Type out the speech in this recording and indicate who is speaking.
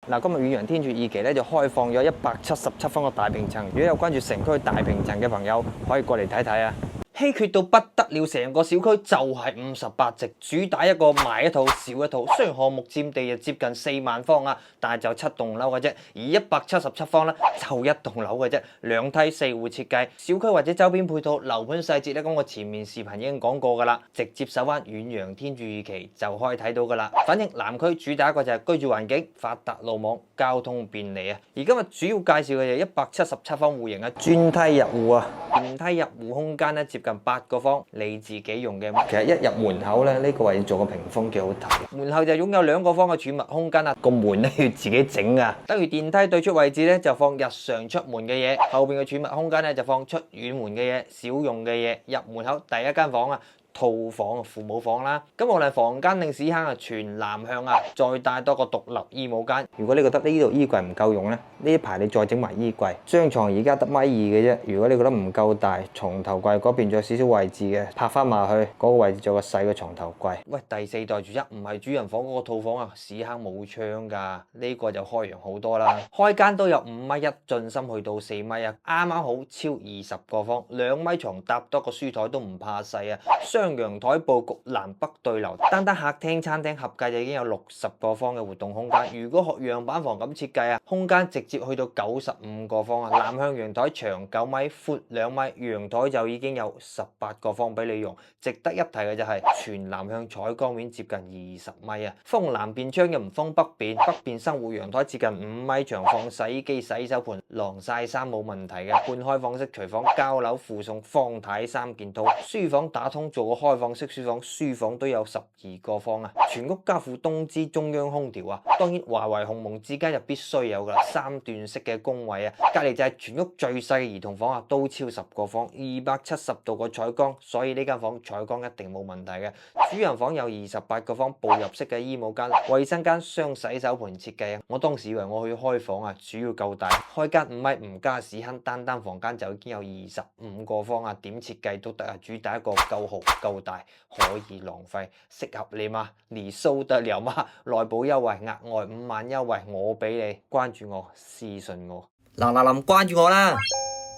Speaker 1: 嗱，今日遠洋天柱二期咧就開放咗177方嘅大平層，如果有關注城區大平層嘅朋友，可以過嚟睇睇啊！稀缺到不得了，成個小區就係58席，主打一個買一套少一套。雖然項目佔地就接近4萬方啊，但係就7棟樓嘅啫，而177方咧就一棟樓嘅啫，2梯4戶設計，小區或者周邊配套樓盤細節咧，咁我前面視頻已經講過㗎啦，直接搜翻遠洋天柱二期就可以睇到㗎啦。反正南區主打一個就係居住環境發達、路網交通便利啊。而今日主要介紹嘅就177方戶型啊，專梯入戶啊，電梯入戶空間咧接近8個方，你自己用嘅。其實一入門口咧，呢個位置做個屏風幾好睇。門後就擁有2個方嘅儲物空間啊，個門咧要自己整啊。等於電梯對出位置咧就放日常出門嘅嘢，後邊嘅儲物空間咧就放出遠門嘅嘢、少用嘅嘢。入門口第一間房啊，套房父母房啦，咁無論房間定屎坑啊，全南向啊，再帶多個獨立衣帽間。如果你覺得呢度衣櫃唔夠用咧，呢一排你再整埋衣櫃。張床而家得1.2米嘅啫，如果你覺得唔夠大，床頭櫃嗰邊仲有少少位置嘅，拍翻埋去嗰個位置做個細嘅床頭櫃。喂，第4代住宅唔係主人房嗰個套房啊，屎坑冇窗㗎，呢個就開揚好多啦。開間都有5.1米，進深去到4米啊，啱啱好超20個方，2米床搭多個書台都唔怕細啊。雙陽台佈局南北對流，單客廳、餐廳合計就已經有60個方嘅活動空間。如果學樣板房咁設計啊，空間直接去到95個方啊。南向陽台長9米，闊2米，陽台就已經有18個方俾你用。值得一提嘅就係全南向採光面接近20米啊，封南邊窗又唔封北邊，北邊生活陽台接近5米長，放洗衣機、洗手盆、晾曬衫冇問題嘅。半開放式廚房，交樓附送方太3件套，書房打通做個開放式書房都有12個方啊！全屋交付東芝中央空調啊！當然華為鴻蒙之間就必須有噶啦，3段式嘅工位啊！隔離就係全屋最細嘅兒童房啊，都超10個方，270度個採光，所以呢間房採光一定冇問題嘅。主人房有28個方，步入式嘅衣帽間、衛生間、雙洗手盆設計啊！我當時以為我去開房啊，主要夠大，開間5米唔加屎坑，單房間就已經有25個方啊！點設計都得啊，主打一個夠豪夠大，可以浪費，適合你嗎？你收得了嗎？內部優惠額外5萬優惠，我俾你，關注我，私信我，嗱，關注我啦！